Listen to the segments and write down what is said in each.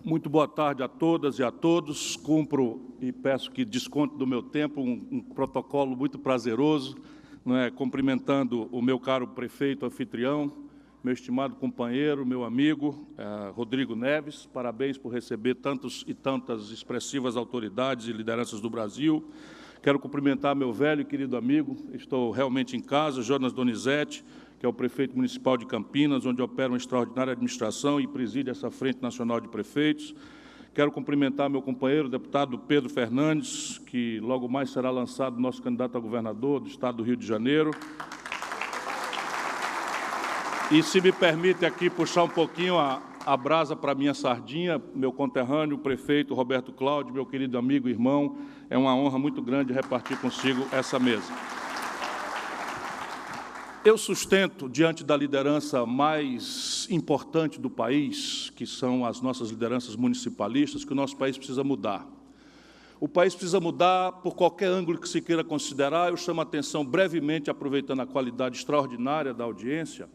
Muito boa tarde a todas e a todos. Cumpro e peço que desconte do meu tempo um protocolo muito prazeroso, cumprimentando o meu caro prefeito anfitrião, meu estimado companheiro, meu amigo, Rodrigo Neves. Parabéns por receber tantos e tantas expressivas autoridades e lideranças do Brasil. Quero cumprimentar meu velho e querido amigo, estou realmente em casa, Jonas Donizete, que é o prefeito municipal de Campinas, onde opera uma extraordinária administração e preside essa Frente Nacional de Prefeitos. Quero cumprimentar meu companheiro, o deputado Pedro Fernandes, que logo mais será lançado nosso candidato a governador do Estado do Rio de Janeiro. E, se me permite aqui puxar um pouquinho a brasa para a minha sardinha, meu conterrâneo, o prefeito Roberto Cláudio, meu querido amigo e irmão, é uma honra muito grande repartir consigo essa mesa. Eu sustento, diante da liderança mais importante do país, que são as nossas lideranças municipalistas, que o nosso país precisa mudar. O país precisa mudar por qualquer ângulo que se queira considerar. Eu chamo a atenção brevemente, aproveitando a qualidade extraordinária da audiência,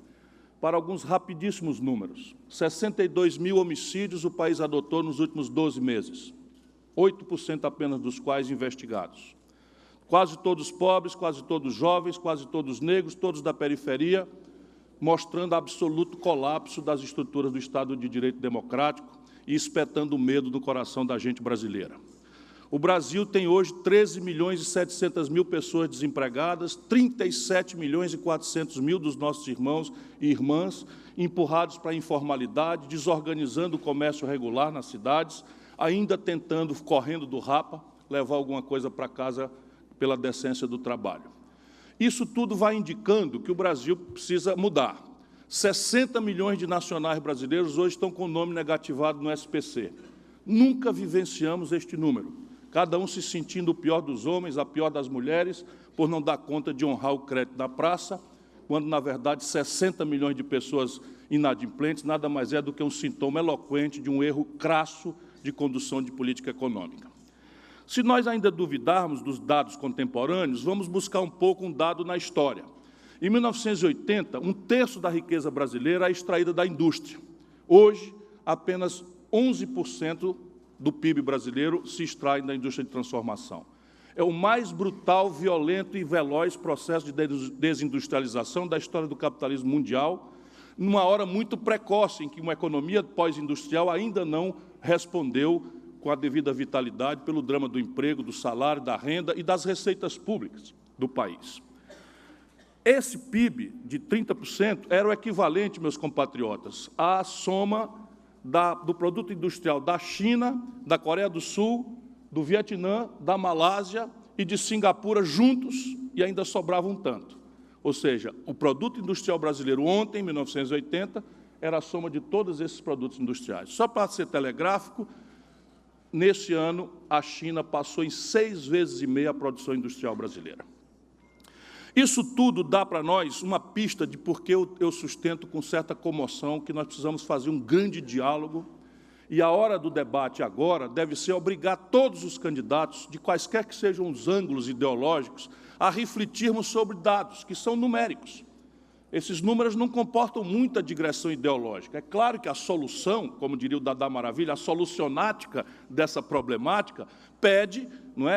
para alguns rapidíssimos números. 62 mil homicídios o país adotou nos últimos 12 meses, 8% apenas dos quais investigados. Quase todos pobres, quase todos jovens, quase todos negros, todos da periferia, mostrando absoluto colapso das estruturas do Estado de Direito Democrático e espetando medo no coração da gente brasileira. O Brasil tem hoje 13 milhões e 700 mil pessoas desempregadas, 37 milhões e 400 mil dos nossos irmãos e irmãs empurrados para a informalidade, desorganizando o comércio regular nas cidades, ainda tentando, correndo do rapa, levar alguma coisa para casa pela decência do trabalho. Isso tudo vai indicando que o Brasil precisa mudar. 60 milhões de nacionais brasileiros hoje estão com o nome negativado no SPC. Nunca vivenciamos este número. Cada um se sentindo o pior dos homens, a pior das mulheres, por não dar conta de honrar o crédito da praça, quando, na verdade, 60 milhões de pessoas inadimplentes nada mais é do que um sintoma eloquente de um erro crasso de condução de política econômica. Se nós ainda duvidarmos dos dados contemporâneos, vamos buscar um pouco um dado na história. Em 1980, um terço da riqueza brasileira é extraída da indústria. Hoje, apenas 11% do PIB brasileiro se extrai da indústria de transformação. É o mais brutal, violento e veloz processo de desindustrialização da história do capitalismo mundial, numa hora muito precoce, em que uma economia pós-industrial ainda não respondeu com a devida vitalidade pelo drama do emprego, do salário, da renda e das receitas públicas do país. Esse PIB de 30% era o equivalente, meus compatriotas, à soma do produto industrial da China, da Coreia do Sul, do Vietnã, da Malásia e de Singapura juntos, e ainda sobrava um tanto. Ou seja, o produto industrial brasileiro ontem, em 1980, era a soma de todos esses produtos industriais. Só para ser telegráfico, nesse ano, a China passou em 6,5 vezes a produção industrial brasileira. Isso tudo dá para nós uma pista de por que eu sustento com certa comoção que nós precisamos fazer um grande diálogo, e a hora do debate agora deve ser obrigar todos os candidatos, de quaisquer que sejam os ângulos ideológicos, a refletirmos sobre dados que são numéricos. Esses números não comportam muita digressão ideológica. É claro que a solução, como diria o Dada Maravilha, a solucionática dessa problemática pede,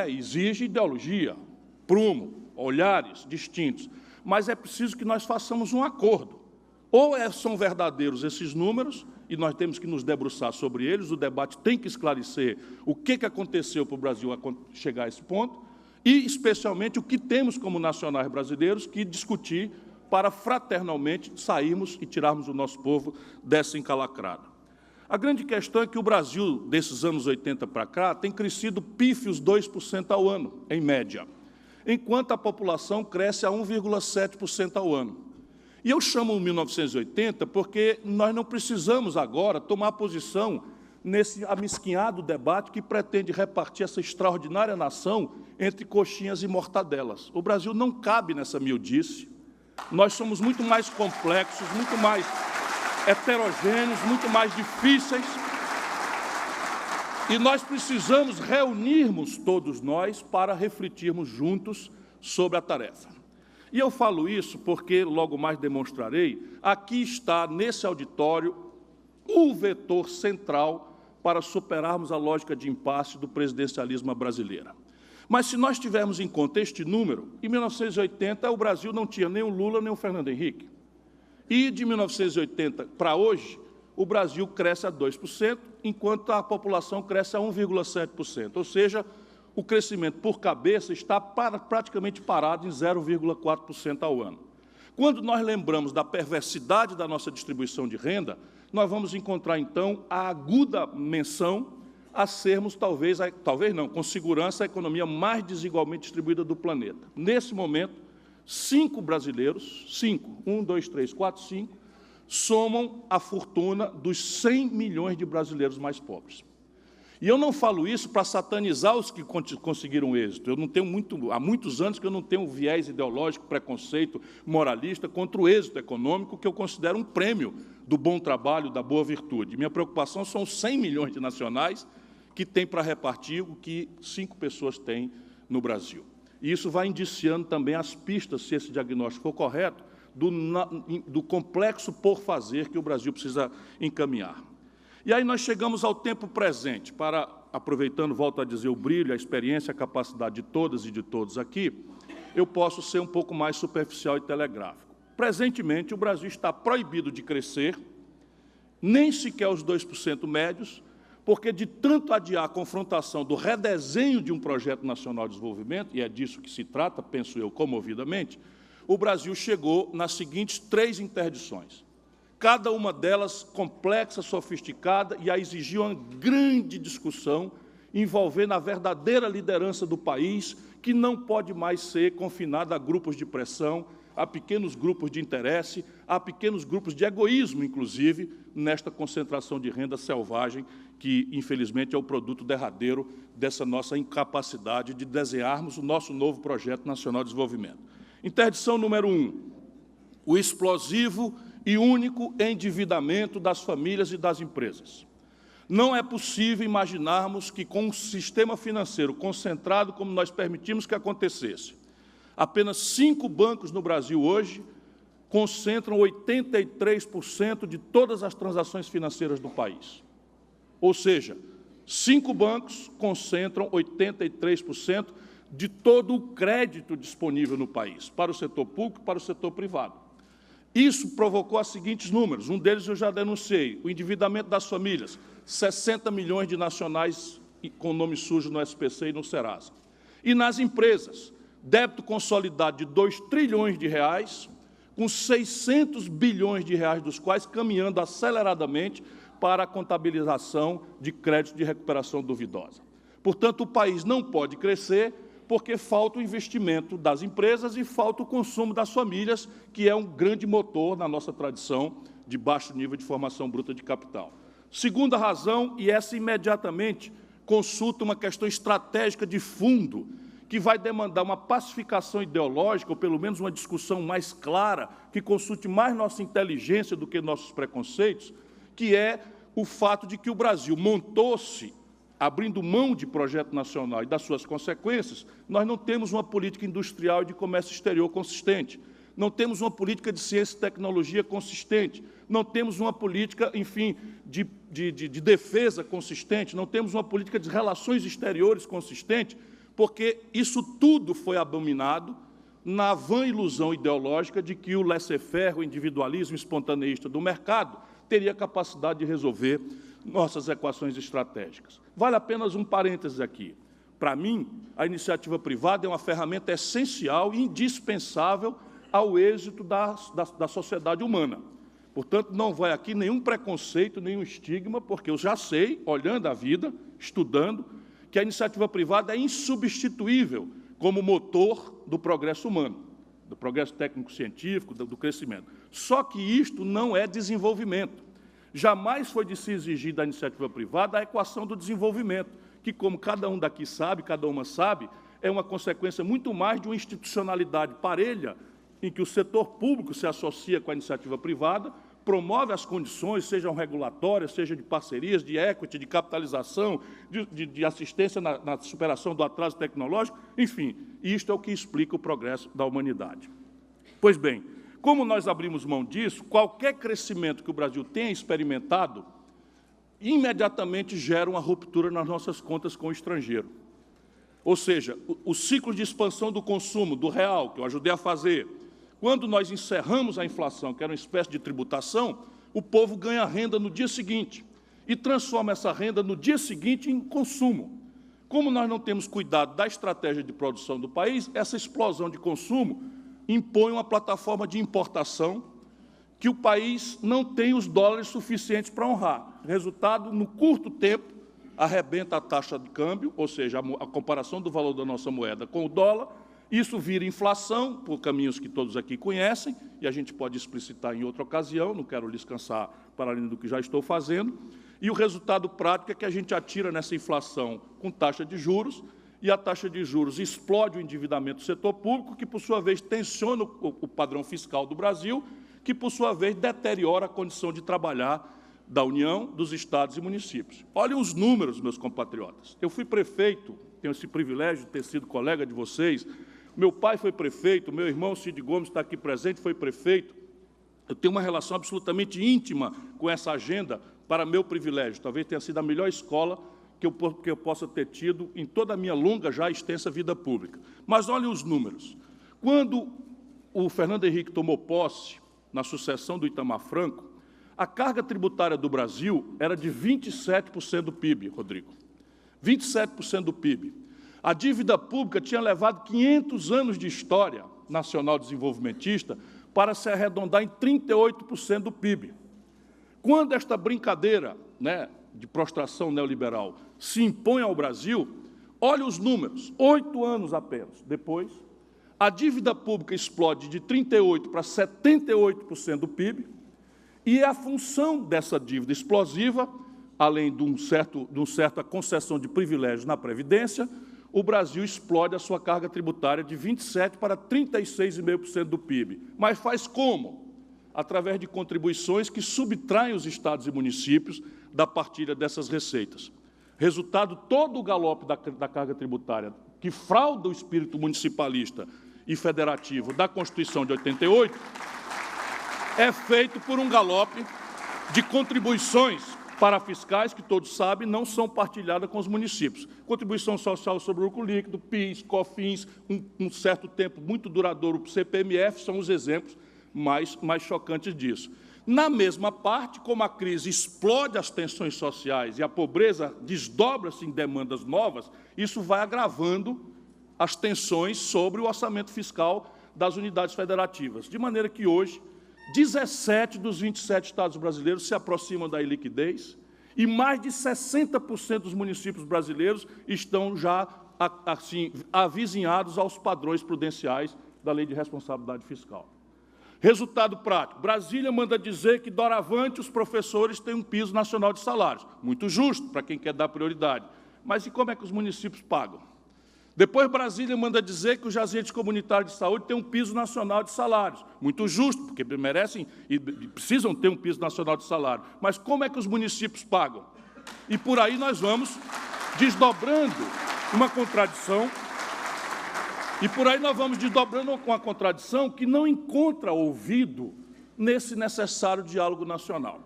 exige ideologia, prumo, olhares distintos. Mas é preciso que nós façamos um acordo. Ou são verdadeiros esses números, e nós temos que nos debruçar sobre eles, o debate tem que esclarecer o que aconteceu para o Brasil chegar a esse ponto, e, especialmente, o que temos como nacionais brasileiros que discutir para fraternalmente sairmos e tirarmos o nosso povo dessa encalacrada. A grande questão é que o Brasil, desses anos 80 para cá, tem crescido pífios 2% ao ano, em média, enquanto a população cresce a 1,7% ao ano. E eu chamo 1980 porque nós não precisamos agora tomar posição nesse amesquinhado debate que pretende repartir essa extraordinária nação entre coxinhas e mortadelas. O Brasil não cabe nessa miudice. Nós somos muito mais complexos, muito mais heterogêneos, muito mais difíceis. E nós precisamos reunirmos todos nós para refletirmos juntos sobre a tarefa. E eu falo isso porque, logo mais demonstrarei, aqui está, nesse auditório, o vetor central para superarmos a lógica de impasse do presidencialismo brasileiro. Mas, se nós tivermos em conta este número, em 1980 o Brasil não tinha nem o Lula nem o Fernando Henrique. E, de 1980 para hoje, o Brasil cresce a 2%, enquanto a população cresce a 1,7%. Ou seja, o crescimento por cabeça está praticamente parado em 0,4% ao ano. Quando nós lembramos da perversidade da nossa distribuição de renda, nós vamos encontrar, então, a aguda menção a sermos, talvez não, com segurança, a economia mais desigualmente distribuída do planeta. Nesse momento, 5 brasileiros, 5, somam a fortuna dos 100 milhões de brasileiros mais pobres. E eu não falo isso para satanizar os que conseguiram êxito. Eu não tenho há muitos anos que eu não tenho viés ideológico, preconceito, moralista contra o êxito econômico, que eu considero um prêmio do bom trabalho, da boa virtude. Minha preocupação são os 100 milhões de nacionais que têm para repartir o que 5 pessoas têm no Brasil. E isso vai indiciando também as pistas, se esse diagnóstico for correto, do complexo por fazer que o Brasil precisa encaminhar. E aí nós chegamos ao tempo presente, para, aproveitando, volto a dizer, o brilho, a experiência, a capacidade de todas e de todos aqui, eu posso ser um pouco mais superficial e telegráfico. Presentemente, o Brasil está proibido de crescer, nem sequer os 2% médios, porque de tanto adiar a confrontação do redesenho de um projeto nacional de desenvolvimento, e é disso que se trata, penso eu, comovidamente, o Brasil chegou nas seguintes 3 interdições. Cada uma delas complexa, sofisticada e a exigir uma grande discussão envolvendo a verdadeira liderança do país, que não pode mais ser confinada a grupos de pressão, a pequenos grupos de interesse, a pequenos grupos de egoísmo, inclusive, nesta concentração de renda selvagem, que, infelizmente, é o produto derradeiro dessa nossa incapacidade de desenharmos o nosso novo projeto nacional de desenvolvimento. Interdição número 1, o explosivo e único endividamento das famílias e das empresas. Não é possível imaginarmos que, com um sistema financeiro concentrado como nós permitimos que acontecesse, apenas 5 bancos no Brasil hoje concentram 83% de todas as transações financeiras do país. Ou seja, 5 bancos concentram 83% de todo o crédito disponível no país, para o setor público e para o setor privado. Isso provocou os seguintes números, um deles eu já denunciei, o endividamento das famílias, 60 milhões de nacionais com nome sujo no SPC e no Serasa. E nas empresas, débito consolidado de 2 trilhões de reais, com 600 bilhões de reais dos quais caminhando aceleradamente para a contabilização de crédito de recuperação duvidosa. Portanto, o país não pode crescer porque falta o investimento das empresas e falta o consumo das famílias, que é um grande motor na nossa tradição de baixo nível de formação bruta de capital. Segunda razão, e essa imediatamente consulta uma questão estratégica de fundo, que vai demandar uma pacificação ideológica, ou pelo menos uma discussão mais clara, que consulte mais nossa inteligência do que nossos preconceitos, que é o fato de que o Brasil montou-se abrindo mão de projeto nacional e das suas consequências. Nós não temos uma política industrial e de comércio exterior consistente, não temos uma política de ciência e tecnologia consistente, não temos uma política, enfim, de defesa consistente, não temos uma política de relações exteriores consistente, porque isso tudo foi abominado na vã ilusão ideológica de que o laissez-faire, o individualismo espontaneísta do mercado, teria capacidade de resolver nossas equações estratégicas. Vale apenas um parênteses aqui. Para mim, a iniciativa privada é uma ferramenta essencial e indispensável ao êxito da sociedade humana. Portanto, não vai aqui nenhum preconceito, nenhum estigma, porque eu já sei, olhando a vida, estudando, que a iniciativa privada é insubstituível como motor do progresso humano, do progresso técnico-científico, do crescimento. Só que isto não é desenvolvimento. Jamais foi de se exigir da iniciativa privada a equação do desenvolvimento, que, como cada um daqui sabe, cada uma sabe, é uma consequência muito mais de uma institucionalidade parelha, em que o setor público se associa com a iniciativa privada, promove as condições, sejam regulatórias, seja de parcerias, de equity, de capitalização, de assistência na superação do atraso tecnológico, enfim, isto é o que explica o progresso da humanidade. Pois bem, como nós abrimos mão disso, qualquer crescimento que o Brasil tenha experimentado imediatamente gera uma ruptura nas nossas contas com o estrangeiro. Ou seja, o ciclo de expansão do consumo, do real, que eu ajudei a fazer, quando nós encerramos a inflação, que era uma espécie de tributação, o povo ganha renda no dia seguinte e transforma essa renda no dia seguinte em consumo. Como nós não temos cuidado da estratégia de produção do país, essa explosão de consumo impõe uma plataforma de importação que o país não tem os dólares suficientes para honrar. Resultado, no curto tempo, arrebenta a taxa de câmbio, ou seja, a comparação do valor da nossa moeda com o dólar. Isso vira inflação, por caminhos que todos aqui conhecem, e a gente pode explicitar em outra ocasião, não quero lhes cansar para além do que já estou fazendo. E o resultado prático é que a gente atira nessa inflação com taxa de juros, e a taxa de juros explode o endividamento do setor público, que, por sua vez, tensiona o padrão fiscal do Brasil, que, por sua vez, deteriora a condição de trabalhar da União, dos estados e municípios. Olhem os números, meus compatriotas. Eu fui prefeito, tenho esse privilégio de ter sido colega de vocês. Meu pai foi prefeito, meu irmão Cid Gomes está aqui presente, foi prefeito. Eu tenho uma relação absolutamente íntima com essa agenda para meu privilégio. Talvez tenha sido a melhor escola que eu possa ter tido em toda a minha longa, já extensa vida pública. Mas olhem os números. Quando o Fernando Henrique tomou posse, na sucessão do Itamar Franco, a carga tributária do Brasil era de 27% do PIB, Rodrigo. 27% do PIB. A dívida pública tinha levado 500 anos de história nacional desenvolvimentista para se arredondar em 38% do PIB. Quando esta brincadeira, de prostração neoliberal se impõe ao Brasil, olha os números, 8 anos apenas depois, a dívida pública explode de 38% para 78% do PIB, e a função dessa dívida explosiva, além de uma certa concessão de privilégios na Previdência, o Brasil explode a sua carga tributária de 27% para 36,5% do PIB. Mas faz como? Através de contribuições que subtraem os estados e municípios da partilha dessas receitas. Resultado, todo o galope da carga tributária, que frauda o espírito municipalista e federativo da Constituição de 88, é feito por um galope de contribuições parafiscais, que todos sabem, não são partilhadas com os municípios. Contribuição social sobre o lucro líquido, PIS, COFINS, um certo tempo muito duradouro para o CPMF, são os exemplos mais chocantes disso. Na mesma parte, como a crise explode as tensões sociais e a pobreza desdobra-se em demandas novas, isso vai agravando as tensões sobre o orçamento fiscal das unidades federativas, de maneira que hoje 17 dos 27 estados brasileiros se aproximam da iliquidez e mais de 60% dos municípios brasileiros estão já assim, avizinhados aos padrões prudenciais da Lei de Responsabilidade Fiscal. Resultado prático, Brasília manda dizer que, doravante, os professores têm um piso nacional de salários. Muito justo, para quem quer dar prioridade. Mas e como é que os municípios pagam? Depois, Brasília manda dizer que os agentes comunitários de saúde têm um piso nacional de salários. Muito justo, porque merecem e precisam ter um piso nacional de salário. Mas como é que os municípios pagam? E por aí nós vamos desdobrando uma contradição, com a contradição que não encontra ouvido nesse necessário diálogo nacional.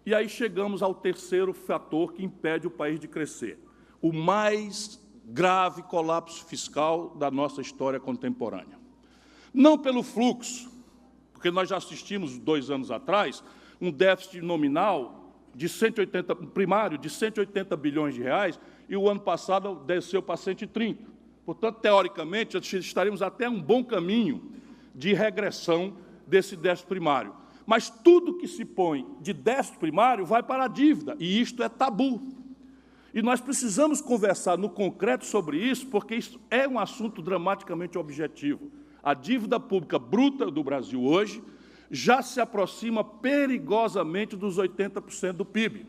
E aí chegamos ao terceiro fator que impede o país de crescer, o mais grave colapso fiscal da nossa história contemporânea. Não pelo fluxo, porque nós já assistimos 2 anos atrás um déficit nominal primário de 180 bilhões de reais, e o ano passado desceu para 130. Portanto, teoricamente, estaríamos até um bom caminho de regressão desse déficit primário. Mas tudo que se põe de déficit primário vai para a dívida, e isto é tabu. E nós precisamos conversar no concreto sobre isso, porque isso é um assunto dramaticamente objetivo. A dívida pública bruta do Brasil hoje já se aproxima perigosamente dos 80% do PIB.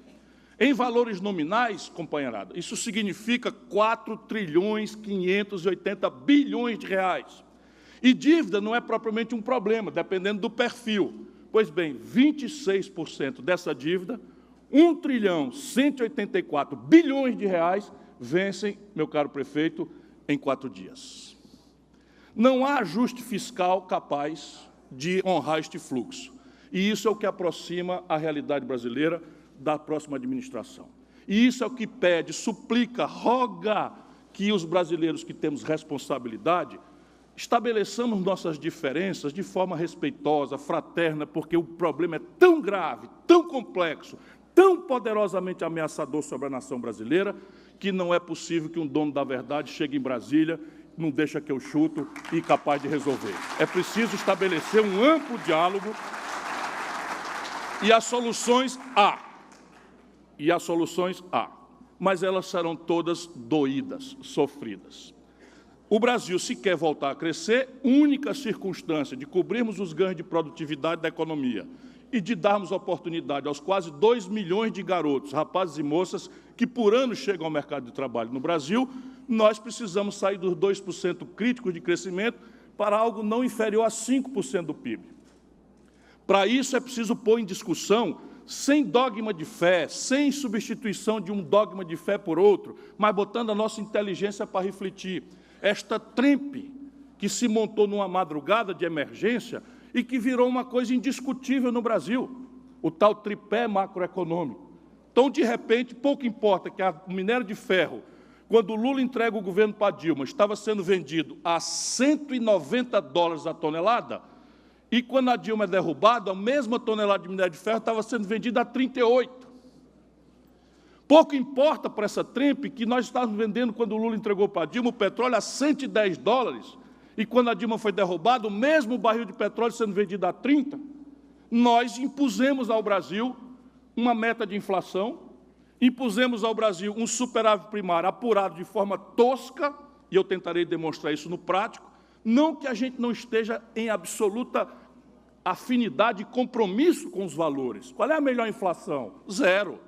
Em valores nominais, companheirada, isso significa 4,580 trilhões de reais. E dívida não é propriamente um problema, dependendo do perfil. Pois bem, 26% dessa dívida, 1,184 bilhões de reais, vencem, meu caro prefeito, em 4 dias. Não há ajuste fiscal capaz de honrar este fluxo. E isso é o que aproxima a realidade brasileira da próxima administração. E isso é o que pede, suplica, roga que os brasileiros que temos responsabilidade estabeleçamos nossas diferenças de forma respeitosa, fraterna, porque o problema é tão grave, tão complexo, tão poderosamente ameaçador sobre a nação brasileira, que não é possível que um dono da verdade chegue em Brasília, não deixa que eu chuto e capaz de resolver. É preciso estabelecer um amplo diálogo e as soluções há. Mas elas serão todas doídas, sofridas. O Brasil, se quer voltar a crescer, única circunstância de cobrirmos os ganhos de produtividade da economia e de darmos oportunidade aos quase 2 milhões de garotos, rapazes e moças que por ano chegam ao mercado de trabalho no Brasil, nós precisamos sair dos 2% críticos de crescimento para algo não inferior a 5% do PIB. Para isso é preciso pôr em discussão, sem dogma de fé, sem substituição de um dogma de fé por outro, mas botando a nossa inteligência para refletir. Esta trempe que se montou numa madrugada de emergência e que virou uma coisa indiscutível no Brasil, o tal tripé macroeconômico. Então, de repente, pouco importa que o minério de ferro, quando o Lula entrega o governo para Dilma, estava sendo vendido a $190 a tonelada, e quando a Dilma é derrubada, a mesma tonelada de minério de ferro estava sendo vendida a 38. Pouco importa para essa trempe que nós estávamos vendendo, quando o Lula entregou para a Dilma, o petróleo a $110, e quando a Dilma foi derrubada, o mesmo barril de petróleo sendo vendido a 30, nós impusemos ao Brasil uma meta de inflação, impusemos ao Brasil um superávit primário apurado de forma tosca, e eu tentarei demonstrar isso no prático, não que a gente não esteja em absoluta afinidade e compromisso com os valores. Qual é a melhor inflação? Zero.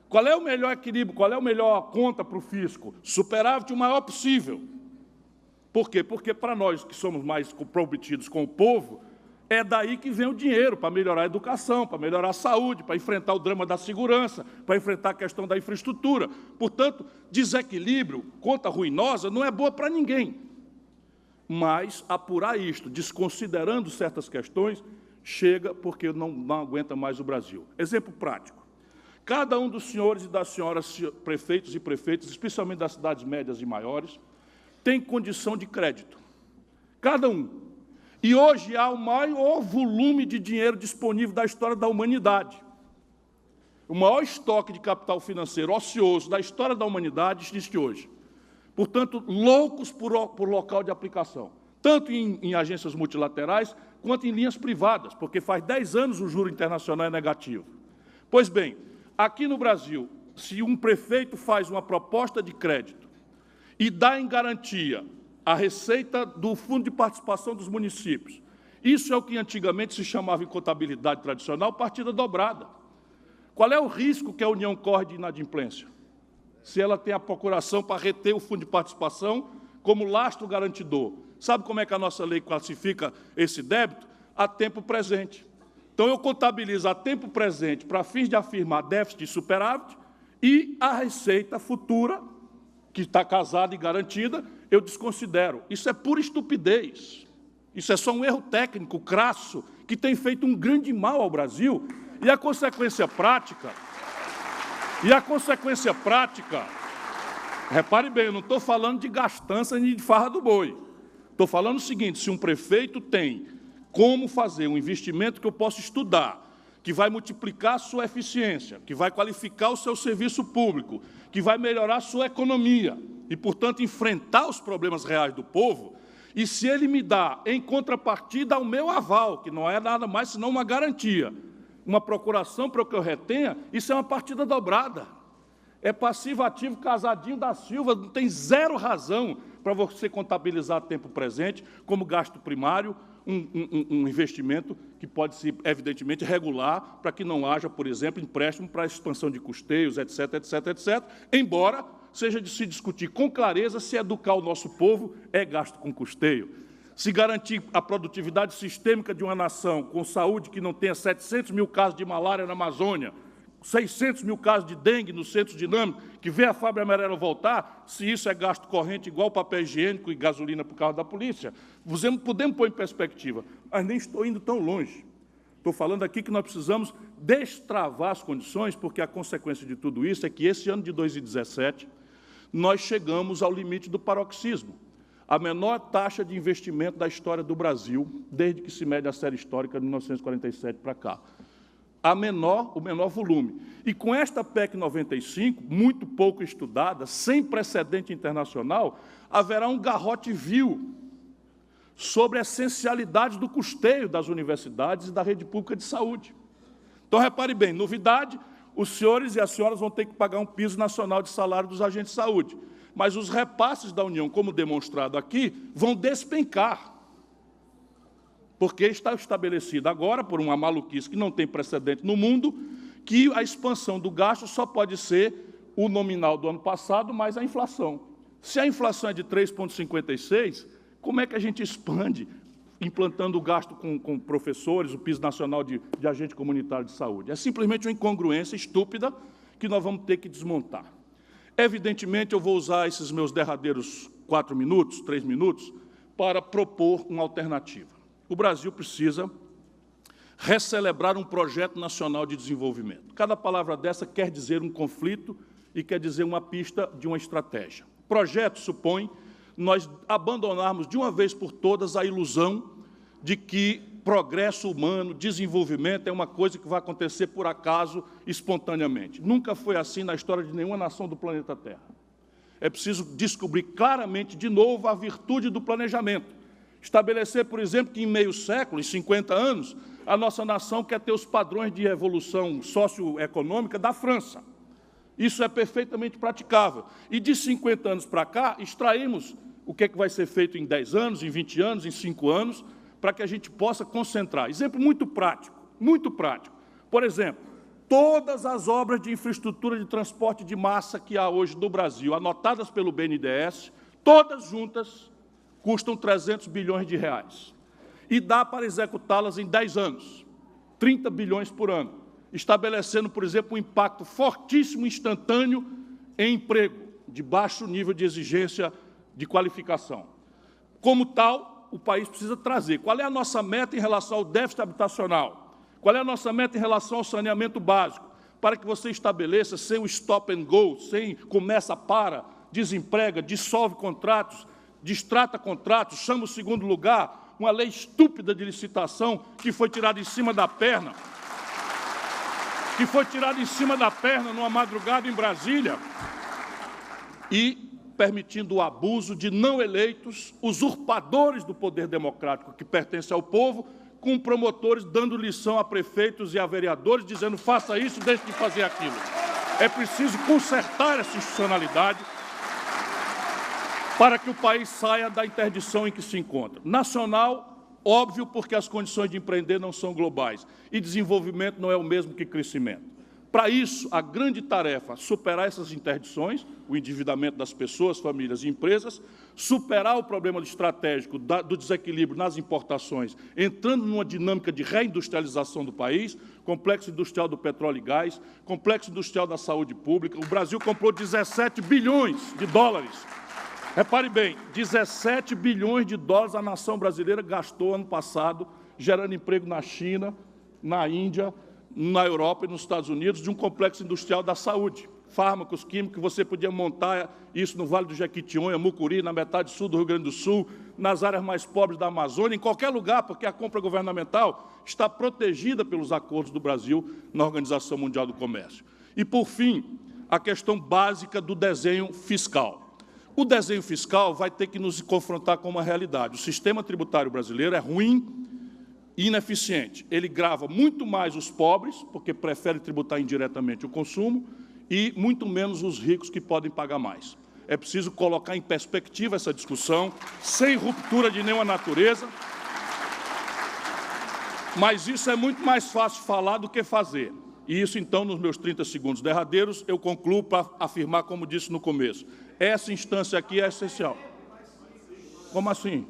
Qual é o melhor equilíbrio? Qual é a melhor conta para o fisco? Superávit o maior possível. Por quê? Porque para nós que somos mais comprometidos com o povo, é daí que vem o dinheiro para melhorar a educação, para melhorar a saúde, para enfrentar o drama da segurança, para enfrentar a questão da infraestrutura. Portanto, desequilíbrio, conta ruinosa, não é boa para ninguém. Mas apurar isto, desconsiderando certas questões, chega porque não aguenta mais o Brasil. Exemplo prático. Cada um dos senhores e das senhoras prefeitos e prefeitas, especialmente das cidades médias e maiores, tem condição de crédito. Cada um. E hoje há o maior volume de dinheiro disponível da história da humanidade. O maior estoque de capital financeiro ocioso da história da humanidade existe hoje. Portanto, loucos por local de aplicação, tanto em agências multilaterais quanto em linhas privadas, porque faz 10 anos o juro internacional é negativo. Pois bem, aqui no Brasil, se um prefeito faz uma proposta de crédito e dá em garantia a receita do Fundo de Participação dos Municípios, isso é o que antigamente se chamava em contabilidade tradicional partida dobrada. Qual é o risco que a União corre de inadimplência? Se ela tem a procuração para reter o Fundo de Participação como lastro garantidor. Sabe como é que a nossa lei classifica esse débito? A tempo presente. Então, eu contabilizo a tempo presente para fins de afirmar déficit e superávit e a receita futura, que está casada e garantida, eu desconsidero. Isso é pura estupidez. Isso é só um erro técnico crasso que tem feito um grande mal ao Brasil. E a consequência prática, repare bem, eu não estou falando de gastança nem de farra do boi. Estou falando o seguinte, se um prefeito tem como fazer um investimento que eu posso estudar, que vai multiplicar a sua eficiência, que vai qualificar o seu serviço público, que vai melhorar a sua economia e, portanto, enfrentar os problemas reais do povo, e se ele me dá, em contrapartida, o meu aval, que não é nada mais senão uma garantia, uma procuração para que eu retenha, isso é uma partida dobrada. É passivo-ativo casadinho da Silva, não tem zero razão para você contabilizar a tempo presente como gasto primário, um investimento que pode ser, evidentemente, regular para que não haja, por exemplo, empréstimo para a expansão de custeios, etc., etc., etc., embora seja de se discutir com clareza se educar o nosso povo é gasto com custeio. Se garantir a produtividade sistêmica de uma nação com saúde que não tenha 700 mil casos de malária na Amazônia, 600 mil casos de dengue no centro dinâmico, que vê a febre amarela voltar, se isso é gasto corrente igual papel higiênico e gasolina para o carro da polícia, podemos pôr em perspectiva, mas nem estou indo tão longe. Estou falando aqui que nós precisamos destravar as condições, porque a consequência de tudo isso é que esse ano de 2017 nós chegamos ao limite do paroxismo. A menor taxa de investimento da história do Brasil, desde que se mede a série histórica de 1947 para cá. O menor volume. E com esta PEC 95, muito pouco estudada, sem precedente internacional, haverá um garrote vil sobre a essencialidade do custeio das universidades e da rede pública de saúde. Então, repare bem, novidade, os senhores e as senhoras vão ter que pagar um piso nacional de salário dos agentes de saúde. Mas os repasses da União, como demonstrado aqui, vão despencar. Porque está estabelecido agora, por uma maluquice que não tem precedente no mundo, que a expansão do gasto só pode ser o nominal do ano passado mais a inflação. Se a inflação é de 3,56, como é que a gente expande, implantando o gasto com professores, o piso nacional de agente comunitário de saúde? É simplesmente uma incongruência estúpida que nós vamos ter que desmontar. Evidentemente, eu vou usar esses meus derradeiros 4 minutos, 3 minutos, para propor uma alternativa. O Brasil precisa recelebrar um projeto nacional de desenvolvimento. Cada palavra dessa quer dizer um conflito e quer dizer uma pista de uma estratégia. Projeto supõe nós abandonarmos de uma vez por todas a ilusão de que progresso humano, desenvolvimento é uma coisa que vai acontecer por acaso, espontaneamente. Nunca foi assim na história de nenhuma nação do planeta Terra. É preciso descobrir claramente, de novo, a virtude do planejamento. Estabelecer, por exemplo, que em meio século, em 50 anos, a nossa nação quer ter os padrões de evolução socioeconômica da França. Isso é perfeitamente praticável. E de 50 anos para cá, extraímos o que é que vai ser feito em 10 anos, em 20 anos, em 5 anos, para que a gente possa concentrar. Exemplo muito prático, muito prático. Por exemplo, todas as obras de infraestrutura de transporte de massa que há hoje no Brasil, anotadas pelo BNDES, todas juntas, custam 300 bilhões de reais. E dá para executá-las em 10 anos, 30 bilhões por ano, estabelecendo, por exemplo, um impacto fortíssimo, instantâneo, em emprego, de baixo nível de exigência de qualificação. Como tal, o país precisa trazer. Qual é a nossa meta em relação ao déficit habitacional? Qual é a nossa meta em relação ao saneamento básico? Para que você estabeleça, sem o stop and go, sem começa, para, desemprega, dissolve contratos, distrata contratos, chama o segundo lugar, uma lei estúpida de licitação que foi tirada em cima da perna, numa madrugada em Brasília, e permitindo o abuso de não eleitos, usurpadores do poder democrático que pertence ao povo, com promotores dando lição a prefeitos e a vereadores, dizendo faça isso, deixe de fazer aquilo. É preciso consertar essa institucionalidade para que o país saia da interdição em que se encontra. Nacional, óbvio, porque as condições de empreender não são globais, e desenvolvimento não é o mesmo que crescimento. Para isso, a grande tarefa é superar essas interdições, o endividamento das pessoas, famílias e empresas, superar o problema estratégico do desequilíbrio nas importações, entrando numa dinâmica de reindustrialização do país, complexo industrial do petróleo e gás, complexo industrial da saúde pública. O Brasil comprou 17 bilhões de dólares. Repare bem, 17 bilhões de dólares a nação brasileira gastou ano passado, gerando emprego na China, na Índia, na Europa e nos Estados Unidos, de um complexo industrial da saúde. Fármacos, químicos, você podia montar isso no Vale do Jequitinhonha, Mucuri, na metade sul do Rio Grande do Sul, nas áreas mais pobres da Amazônia, em qualquer lugar, porque a compra governamental está protegida pelos acordos do Brasil na Organização Mundial do Comércio. E, por fim, a questão básica do desenho fiscal. O desenho fiscal vai ter que nos confrontar com uma realidade. O sistema tributário brasileiro é ruim, ineficiente. Ele grava muito mais os pobres, porque prefere tributar indiretamente o consumo, e muito menos os ricos, que podem pagar mais. É preciso colocar em perspectiva essa discussão, sem ruptura de nenhuma natureza, mas isso é muito mais fácil falar do que fazer. E isso, então, nos meus 30 segundos derradeiros, eu concluo para afirmar, como disse no começo, essa instância aqui é essencial. Como assim?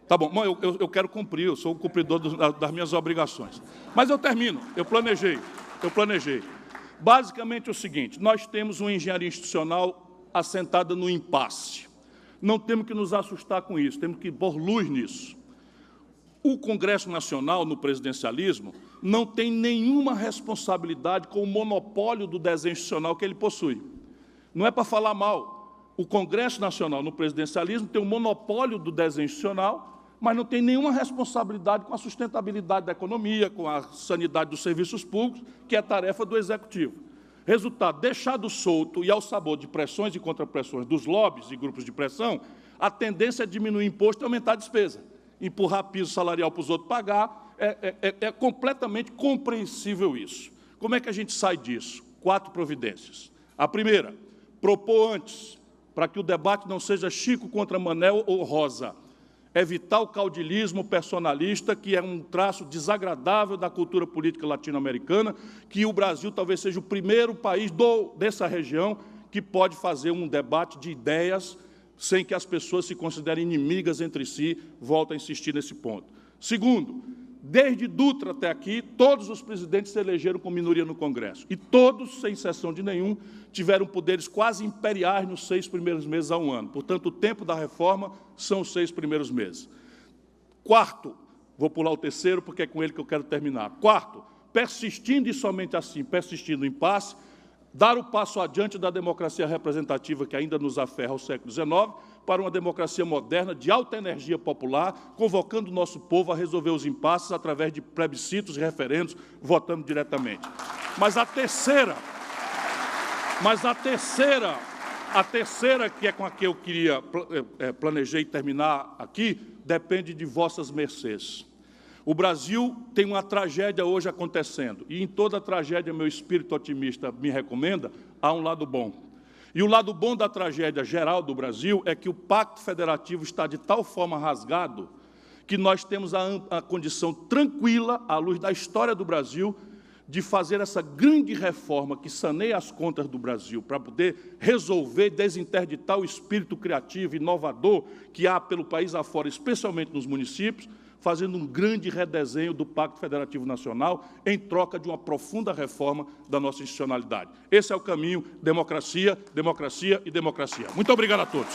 Tá bom, eu quero cumprir, eu sou o cumpridor das minhas obrigações. Mas eu termino, eu planejei. Basicamente é o seguinte, nós temos uma engenharia institucional assentada no impasse. Não temos que nos assustar com isso, temos que pôr luz nisso. O Congresso Nacional, no presidencialismo, não tem nenhuma responsabilidade com o monopólio do desenho institucional que ele possui. Não é para falar mal. O Congresso Nacional, no presidencialismo, tem um monopólio do desenho institucional, mas não tem nenhuma responsabilidade com a sustentabilidade da economia, com a sanidade dos serviços públicos, que é tarefa do Executivo. Resultado, deixado solto e ao sabor de pressões e contrapressões dos lobbies e grupos de pressão, a tendência é diminuir imposto e aumentar a despesa. Empurrar piso salarial para os outros pagar, é completamente compreensível isso. Como é que a gente sai disso? 4 providências. A primeira, propor antes, para que o debate não seja Chico contra Manel ou Rosa, evitar o caudilismo personalista, que é um traço desagradável da cultura política latino-americana, que o Brasil talvez seja o primeiro país dessa região que pode fazer um debate de ideias sem que as pessoas se considerem inimigas entre si. Volto a insistir nesse ponto. Segundo, desde Dutra até aqui, todos os presidentes se elegeram com minoria no Congresso, e todos, sem exceção de nenhum, tiveram poderes quase imperiais nos 6 primeiros meses a um ano. Portanto, o tempo da reforma são os 6 primeiros meses. Quarto, vou pular o terceiro, porque é com ele que eu quero terminar. Quarto, persistindo e somente assim, persistindo no impasse, dar o passo adiante da democracia representativa que ainda nos aferra ao século XIX para uma democracia moderna de alta energia popular, convocando o nosso povo a resolver os impasses através de plebiscitos e referendos, votando diretamente. Mas a terceira, que é com a que eu planejei terminar aqui, depende de vossas mercês. O Brasil tem uma tragédia hoje acontecendo, e em toda tragédia, meu espírito otimista me recomenda, há um lado bom. E o lado bom da tragédia geral do Brasil é que o Pacto Federativo está de tal forma rasgado que nós temos a condição tranquila, à luz da história do Brasil, de fazer essa grande reforma que saneia as contas do Brasil, para poder resolver, desinterditar o espírito criativo e inovador que há pelo país afora, especialmente nos municípios, fazendo um grande redesenho do Pacto Federativo Nacional em troca de uma profunda reforma da nossa institucionalidade. Esse é o caminho: democracia, democracia e democracia. Muito obrigado a todos.